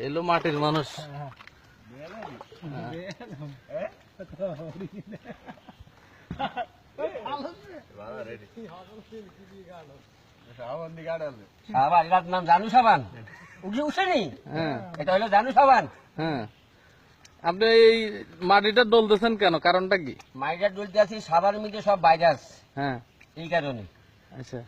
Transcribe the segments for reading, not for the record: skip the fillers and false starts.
এলো মাটির মানুষ। এটার নাম জানু সাবান, উঠে উঠেনি। এটা হলো জানু সাবান। হ্যাঁ, আপনি এই মাটিটা ডলতেছেন কেন, কারণটা কি? মাইটার ডলতে আছি সাবানের মধ্যে সব ভাইরাস, হ্যাঁ, এই কারণে। আচ্ছা,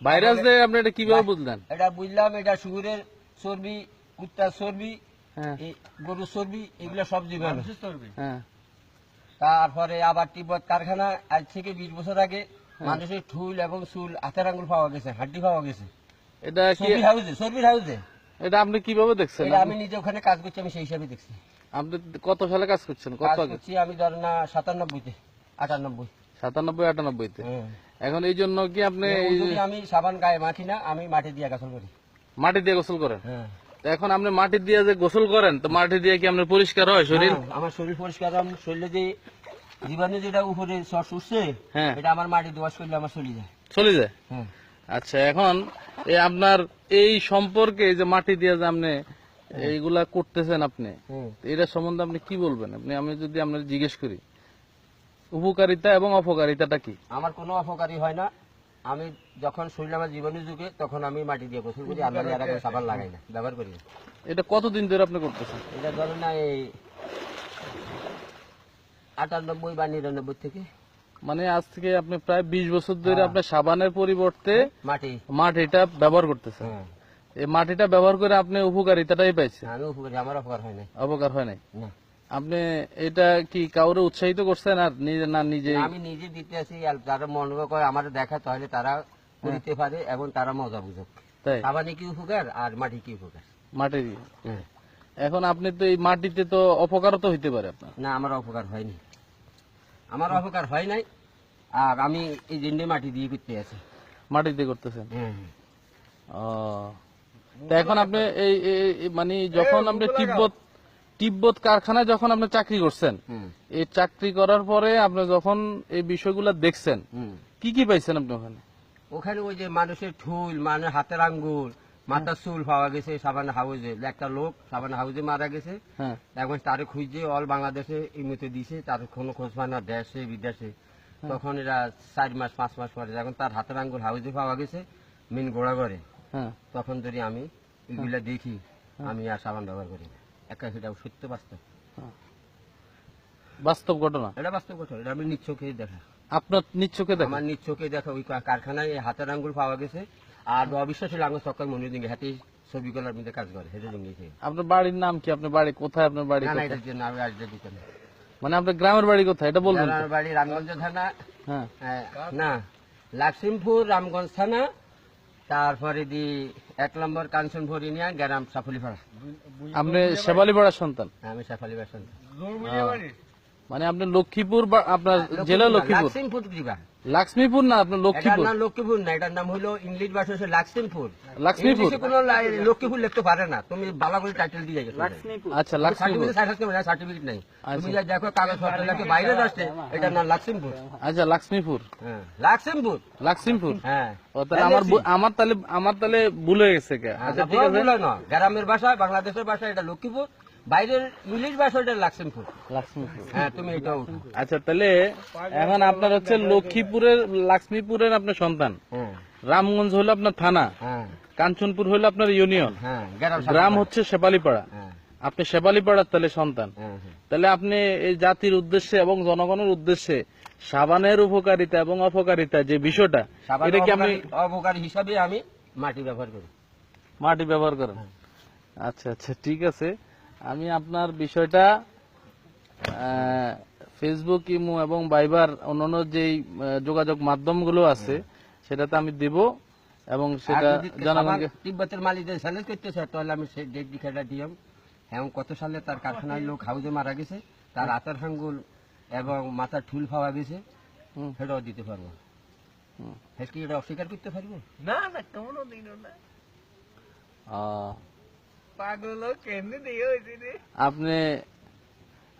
ভাইরাস দিয়ে আপনি এটা কিভাবে বুঝলেন? এটা বুঝলাম, এটা শুকুরের চর্বি, কুত্তার চর্বি, হ্যাঁ, গরুর চর্বি, এগুলো সব জীবাণু। হ্যাঁ, তারপরে আবার তিব্বত কারখানা আজ থেকে 20 বছর আগে মানুষের ঠুল এবং চুল, হাতের আঙ্গুল পাওয়া গেছে, হাড্ডি পাওয়া গেছে এটা কি চর্বির হাউজে। এটা আপনি কিভাবে দেখছেন? এটা আমি নিজে ওখানে কাজ করছি, আমি সেই হিসাবে দেখছি। আপনি কত সালে কাজ করছেন? কত কাজ আগে? করছি আমি ধরেন না 97-তে 98। 97-98-তে। এখন এই জন্য কি আপনি আমি সাবান গায়ে মাখি না, আমি মাটি দিয়ে গোসল করি। মাটি দিয়ে গোসল করেন? তো এখন আপনি মাটি দিয়ে যে গোসল করেন, তো মাটি দিয়ে কি আপনার পরিষ্কার হয় শরীর? আমার শরীর পরিষ্কার, আমার শরীরে যে জীবাণু যেটা উপরে সর উঠছে, এটা আমার মাটি দোয়াশ করলে আমার চলে যায়। চলে যায়? আচ্ছা, এখন আপনার এই সম্পর্কে যে মাটি দিয়ে যে আপনি এইগুলা করতেছেন, আপনি এটা সম্বন্ধে আপনি কি বলবেন? আমি যদি আপনার জিজ্ঞেস করি উপকারিতা এবং অপকারিতাটা কি? আমার কোনো অপকারী হয় না। আমি যখন শরীরে আমার জীবাণু যুগে, তখন আমি মাটি দিয়ে গোসল করি। আমি এর আগে সাবান লাগাই না, ব্যবহার করি না। এটা কতদিন ধরে আপনি করতেছেন? এটা ধরেন না এই 98 বা 99 থেকে। মানে আজ থেকে আপনি প্রায় 20 বছর ধরে আপনার সাবানের পরিবর্তে মাটিটা ব্যবহার করতেছেন। এই মাটিটা ব্যবহার করে আপনি উপকারিতাটাই পাইছেন? আমি উপকারী, আমার অপকার হয় নাই। অপকার হয় নাই? আপনি এটা কি কাউরে উৎসাহিত করছেন আর নিজে না নিজে? আমি নিজে দিতে আছি, আর যারা মনে করে আমার দেখা, তাহলে তারা করিতে পারে এবং তারা মজা বুঝুক। সাবানে কি উপকার আর মাটি কি উপকার। মাটি দিয়ে এখন আপনি তো এই মাটিতে তো অপকারও তো হইতে পারে আপনার? না, আমার অপকার হয়নি, আমার অপকার হয় নাই। আর আমি এই জন্য মাটি দিয়ে করতে আছি। মাটি দিয়ে করতেছেন? তো এখন আপনি এই মানে যখন আপনি তিব্বত কারখানায় যখন আপনি চাকরি করছেন, এই চাকরি করার পরে আপনি যখন এই বিষয়গুলো দেখছেন, কি কি পাইছেন আপনি ওখানে? ওখানে ওই যে মানুষের ঠুল, মানে হাতের আঙ্গুল, মাথার চুল পাওয়া গেছে সাবান হাউজে। একটা লোক সাবান হাউজে মারা গেছে, এখন তারে খুঁজে অল বাংলাদেশে এই মতো দিছে, তার কোনো খোঁজ পায় না, দেশে বিদেশে। তখন এরা 4 মাস 5 মাস পরে যখন তার হাতের আঙ্গুল হাউজে পাওয়া গেছে মেন গোড়া করে, তখন যদি আমি এগুলা দেখি, আমি আর সাবান ব্যবহার করি না। একটা সেটা সত্য, বাস্তব, বাস্তব ঘটনা। এটা বাস্তব ঘটনা, এটা আমি নিজ চোখে দেখা। আপনার নিজ চোখে দেখা? আমার নিজ চোখে দেখা। ওই কারখানায় হাতের আঙ্গুল পাওয়া গেছে, আর অবিশ্বাসী আঙ্গুল সরকার মনে দিন হাতে ছবি কলার মধ্যে কাজ করে, সেটা দিন। আপনার বাড়ির নাম কি? আপনার বাড়ি কোথায়? আপনার বাড়ি দিতে মানে আপনার গ্রামের বাড়ি কোথায় এটা বলবেন? আমার বাড়ি রামগঞ্জ থানা, না লাক্সিমপুর রামগঞ্জ থানা, তারপরে দি 1 নম্বর কাঞ্চনপুর ইউনিয়ন, গ্রাম সাফালিপাড়া। আপনি শেফালিপাড়ার সন্তান? আমি শেফালিপাড়ার সন্তান। মানে আপনি লক্ষ্মীপুর, আপনার জেলা লক্ষ্মীপুর? লক্ষ্মীপুর না, আপনার লক্ষ্মীপুর? লক্ষ্মীপুর না, এটার নাম হলো ইংলিশ ভাষা হচ্ছে লাক্সিমপুর। লক্ষ্মীপুর কোনো লক্ষ্মীপুর লিখতে পারে না, তুমি বালা করে টাইটেল দিয়ে গেছো। আচ্ছা, লক্ষ্মীপুর সার্টিফিকেট নাই, তুমি যা দেখো কাগজপত্র লেখে বাইরে আসছে, এটার নাম লাক্সিমপুর। আচ্ছা, লক্ষ্মীপুর, লাক্সিমপুর, লক্ষ্মীমপুর। আমার তাহলে ভুল হয়ে গেছে। আচ্ছা, ঠিক আছে, গ্রামের ভাষা, বাংলাদেশের ভাষা এটা লক্ষ্মীপুর, বাইরের ইংলিশ ভাষা এটা লাক্সিমপুর। তুমি এটাও। আচ্ছা, তাহলে এখন আপনার হচ্ছে লক্ষ্মীপুরের আপনার সন্তান, রামগঞ্জ হলো আপনার থানা, কাঞ্চনপুর হলো আপনার ইউনিয়ন, গ্রাম হচ্ছে শেফালিপাড়া। আপনি শেফালিপাড়ার তাহলে সন্তান। তাহলে আপনি এই জাতির উদ্দেশ্যে এবং জনগণের উদ্দেশ্যে সাবানের উপকারিতা এবং অপকারিতা যে বিষয়টা, এটা কি আপনি? অপকারী হিসাবে আমি মাটি ব্যবহার করি। মাটি ব্যবহার করেন? আচ্ছা আচ্ছা, ঠিক আছে। আমি আপনার বিষয়টা ফেসবুক, ইমো এবং ভাইবার অন্যান্য যেই যোগাযোগ মাধ্যমগুলো আছে সেটাতে আমি দিব, এবং সেটা জনগণকে। তিব্বতের মালিকদের চ্যালেঞ্জ করতেছে, তাহলে আমি সেই ডেট দিখাটা দিলাম, এবং কত সালে তার কারখানার লোক হাউজে মারা গেছে, তার হাতের আঙ্গুল এবং মাথার ঠুল পাওয়া গেছে, সেটাও দিতে পারবো। কি এটা অস্বীকার করতে পারবো? না না, কোনোদিন না। আপনি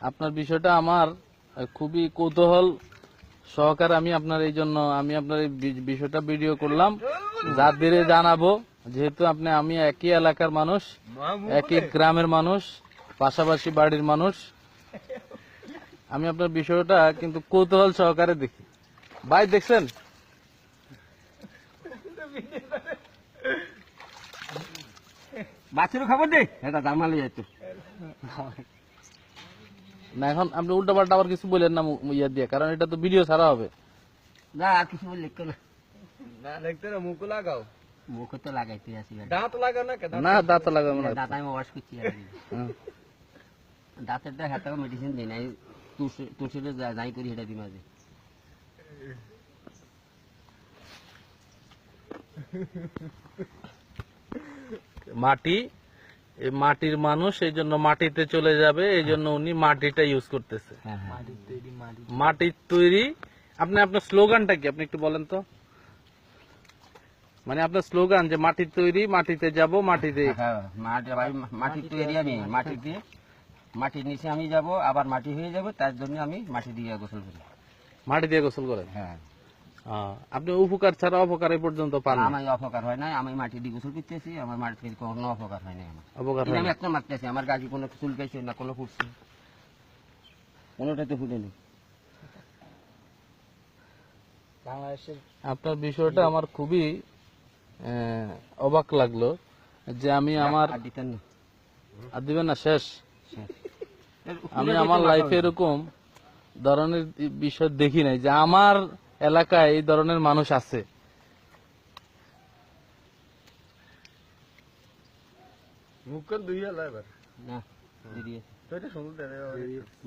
আপনার বিষয়টা আমার খুবই কৌতূহল সহকারে, আমি আপনার এই জন্য আমি আপনার এই বিষয়টা ভিডিও করলাম, যাদের জানাবো যেহেতু আমি একই এলাকার মানুষ, একই গ্রামের মানুষ, পাশাপাশি বাড়ির মানুষ, আমি আপনার বিষয়টা কিন্তু কৌতূহল সহকারে দেখি। ভাই দেখছেন, বাছুর খবর দে, এটা দামালে যাইতো না এখন আপনি উল্টা পাল্টা আবার কিছু বলেন না ইয়া দিয়ে, কারণ এটা তো ভিডিও ছাড়া হবে। না আর কিছু বল লিখতো না, না লিখতে না, মুখ লাগাও, মুখ তো লাগাইতে আসি, দাঁত লাগাও না, না দাঁত লাগাবো না। দাঁত আমি ওয়াশ করছি আর কি। হ্যাঁ। দাঁতের তো হাতে মেডিসিন দিই নাই, তুলসিতে যাই করি সেটা দিই মাঝে। মাটি, এই মাটির মানুষ, এই জন্য মাটিতে চলে যাবে, এই জন্য উনি মাটিটা ইউজ করতেছে। হ্যাঁ মাটির তৈরি। আপনি আপনার স্লোগানটা কি আপনি একটু বলেন তো, মানে আপনার স্লোগান যে মাটির তৈরি, মাটিতে যাব, মাটিতে। হ্যাঁ, মাটির তো এরিয়া নেই, মাটির নিচে আমি যাব, আবার মাটি হয়ে যাবে, তার জন্য আমি মাটি দিয়ে গোসল করি। মাটি দিয়ে গোসল করেন? হ্যাঁ, আপনি উপকার ছাড়া অপকার এই পর্যন্ত পান না? আমার অপকার হয় না, আমি মাটি দিয়ে গোসল করতেছি, আমার মাটি থেকে কোনো অপকার হয় না। আমার অপকার হয় আমি না? একটা মারতেছি, আমার গাড়ি কোনো চুলকাইছে না, কোনো ফুটছে, কোনোটাতে ফুটেনি। আপনার বিষয়টা আমার খুবই অবাক লাগলো, যে আমি আমার আর দিতেন না। আর দিবেন না, শেষ। আমি আমার লাইফে এরকম ধরনের বিষয় দেখি নাই, যে আমার এলাকায় এই ধরনের মানুষ আছে। মুখ দুই হলো এবার, না, দিদি তো এটা শুনতে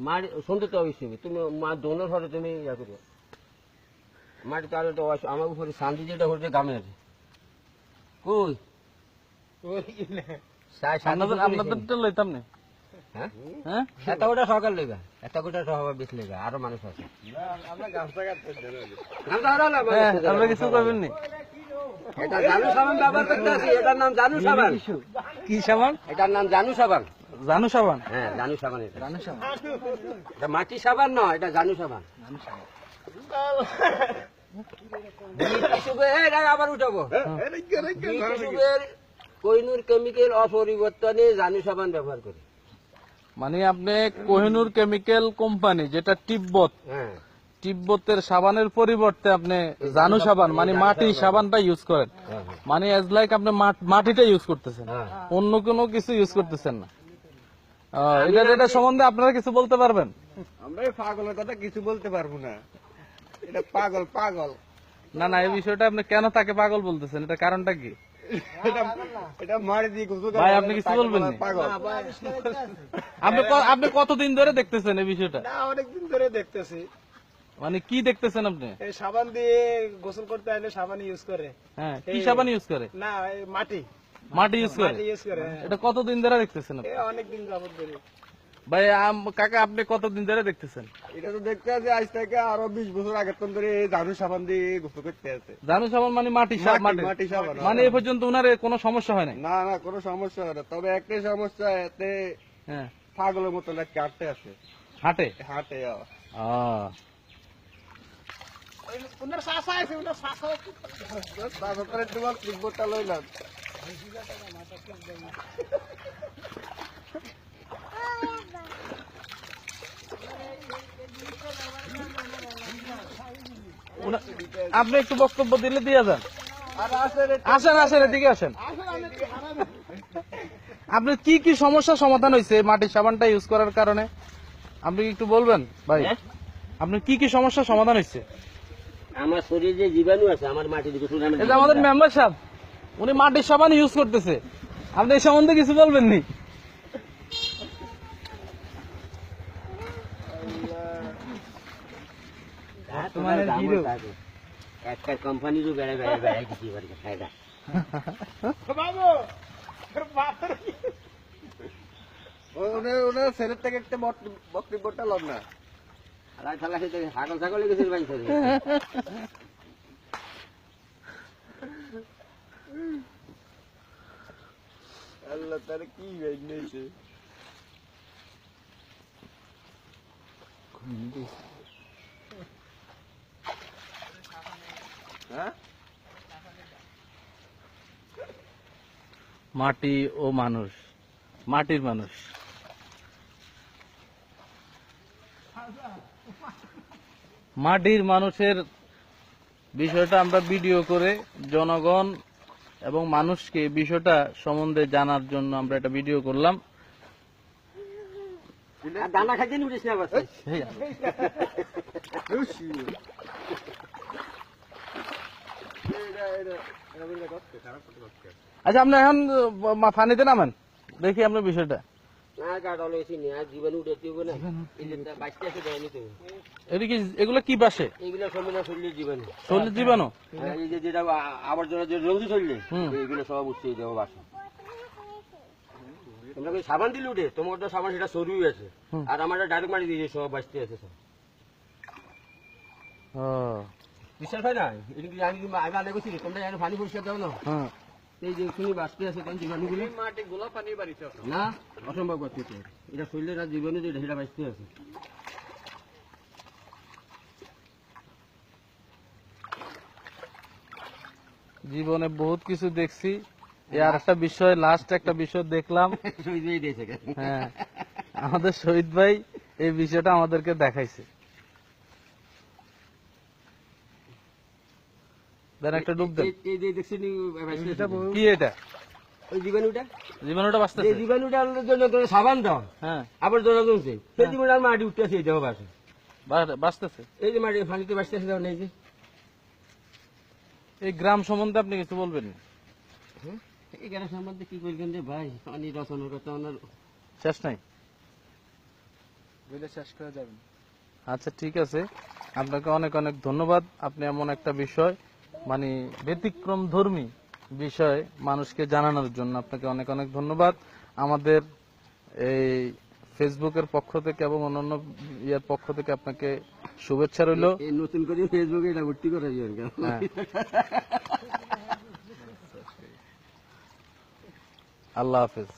মার শুনতে তো অবশ্যই তুমি মা দোনোর ঘরে তুমি ইয়া করো, মাটি তাহলে তো আমার উপরে শান্তি যেটা হচ্ছে গ্রামের কই আপনাদেরটা লইতাম না। হ্যাঁ, হ্যাঁ, এত গোটা সকাল লেগা, এত গোটা সকাল বেশ লেগা, আরো মানুষ আছে। আমরা গাছটা কাটতে হ্যাঁ, আপনারা কিছু করবেন নি? এটা জানু সাবান ব্যবহার করতে আছি, এটার নাম জানু সাবান। কি সাবান? এটার নাম জানু সাবান। জানু সাবান? হ্যাঁ, জানু সাবান। এটা জানু সাবান, এটা মাটি সাবান নয়, এটা জানু সাবান। আবার উঠাবো। কোহিনুর কেমিক্যাল অপরিবর্তনে জানু সাবান ব্যবহার করি। মানে আপনি কোহিনুর কেমিক্যাল কোম্পানি, যেটা তিব্বত, হ্যাঁ, তিব্বতের সাবানের পরিবর্তে আপনি জানু সাবান মানে মাটি সাবানটা ইউজ করেন। মানে এজ লাইক আপনি মাটিটা ইউজ করতেছেন, হ্যাঁ। অন্য কোনো কিছু ইউজ করতেছেন না। এটা সম্বন্ধে আপনারা কিছু বলতে পারবেন? আমরা এই পাগলের কথা কিছু বলতে পারবো না, এটা পাগল পাগল। না না, এই বিষয়টা আপনি কেন তাকে পাগল বলতেছেন, এটা কারণটা কি? এটা মারি দিয়ে গোসল করে ভাই আপনি কিছু বলবেন না? পাগল। আপনি কতদিন ধরে দেখতেছেন এই বিষয়টা? না, অনেকদিন ধরে দেখতেছি, মানে কি দেখতেছেন আপনি? এই সাবান দিয়ে গোসল করতে হলে সাবান ইউজ করে। হ্যাঁ, কি সাবান ইউজ করে? না, এই মাটি মাটি ইউজ করে? মাটি ইউজ করে, হ্যাঁ। এটা কতদিন ধরে দেখতেছেন আপনি? অনেকদিন যাবত ধরে। ভাই কাকা আপনি কতদিন ধরে দেখতেছেন? এটা তো দেখতে আছে আজ থেকে আরো 20 বছর আগের তখন ধরে এই জানু সাবান দিয়ে গোসল করতে আছে। জানু সাবান মানে মাটি মাটি সাবান, মানে এ পর্যন্ত উনার কোনো সমস্যা হয় না? না না, কোনো সমস্যা হয় না, তবে একটাই সমস্যা, এতে হ্যাঁ, পাগলের মতো একটা কাটতে আছে হাটে। হাটে। উনার শাসা আছে, উনার শাসা তারপরে তোমার তিব্বতটা লইলাম। আপনি একটু বক্তব্য দিলে দিয়ে যান। আসেন আসেন, এদিকে আসেন। আপনার কি কি সমস্যার সমাধান হয়েছে মাটির সাবানটা ইউজ করার কারণে? আপনি কি একটু বলবেন ভাই, আপনার কি কি সমস্যার সমাধান হয়েছে? আমার শরীরে যে জীবাণু আছে, আমার মাটি দিয়ে গোসল এই যে আমাদের মেম্বার সাহেব, উনি মাটির সাবান ইউজ করতেছে, আপনি এই সম্বন্ধে কিছু বলবেন নি? একটা কোম্পানিরও বেড়ে বেড়ে বেড়ে কিছু ফায়দা। ওনার ছেলের থেকে একটা বক্তব্যটা লগ না, ছাগল ছাগল গেছিল বাইন আল্লাহ তার কি নিয়েছে। হ্যাঁ, মাটি ও মানুষ, মাটির মানুষ। মাটির মানুষের বিষয়টা আমরা ভিডিও করে জনগণ এবং মানুষকে বিষয়টা সম্বন্ধে জানার জন্য আমরা একটা ভিডিও করলাম। দানা খাইতে নিবিস না বাস আচ্ছা, আপনি এখন ফানিতে নামেন, দেখি আপনার বিষয়টা। না গাড় হলো এসে নিয়ে জীবন উঠে দিব না ইলেকটা বাইকটা আছে দেয়নি তো এদিকে এগুলো কি বাসে? এইগুলো সম্পূর্ণ শরীরের জীবন শরীর জীবাণু। এই যে যেটা আবর্জনা যে জলদি চললে এইগুলো সব উঠছে দেবো বাসা। তোমরা কি সাবান দিলে উঠে? তোমার তো সাবান সেটা সরুই আছে, আর আমার ডাইরেক্ট মারি দিয়েছে সব বাঁচতে আছে সব। বিশ্বাস হয় না? এটা কি আমি আগে করছি তোমরা জানো পানি পরিষ্কার দাও না? এই যে তুমি বাঁচতে আছে তখন জীবাণুগুলো মাটি গোলা পানি বাড়িতে না অসম্ভব করতে এটা শরীরের আর জীবাণু যেটা সেটা বাঁচতে আছে। জীবনে বহুত কিছু দেখছি, আর একটা বিষয়, লাস্ট একটা বিষয় দেখলাম। হ্যাঁ, আমাদের শহীদ ভাই এই বিষয়টা আমাদেরকে দেখাইছে। দেন একটা ডুব দেন। কি এটা? ওই জীবাণুটা জীবাণুটা বাঁচতেছে? জীবাণুটা জন্য সাবান দাও, হ্যাঁ, আবার জল জমছে সেই জীবাণু আর মাটি উঠতেছে এটাও বাসে বাঁচতেছে। এই যে মাটি পানিতে বাঁচতেছে দাও নেই যে। এই গ্রাম সম্বন্ধে আপনি কিছু বলবেন? এই গ্রাম সম্বন্ধে কি বলবেন রে ভাই, পানি রচনার কথা আমার শেষ নাই। বলে শেষ করা যাবে না। আচ্ছা, ঠিক আছে, আপনাকে অনেক অনেক ধন্যবাদ। আপনি এমন একটা বিষয়, মানে ব্যতিক্রম ধর্মী বিষয় মানুষকে জানানোর জন্য আপনাকে অনেক অনেক ধন্যবাদ। আমাদের এই ফেসবুকের পক্ষ থেকে এবং অন্যান্য ইয়ার পক্ষ থেকে আপনাকে শুভেচ্ছা রইল। এই নতুন করে ফেসবুকে এটা ভর্তি করা যাবে। হ্যাঁ। আল্লাহ হাফেজ।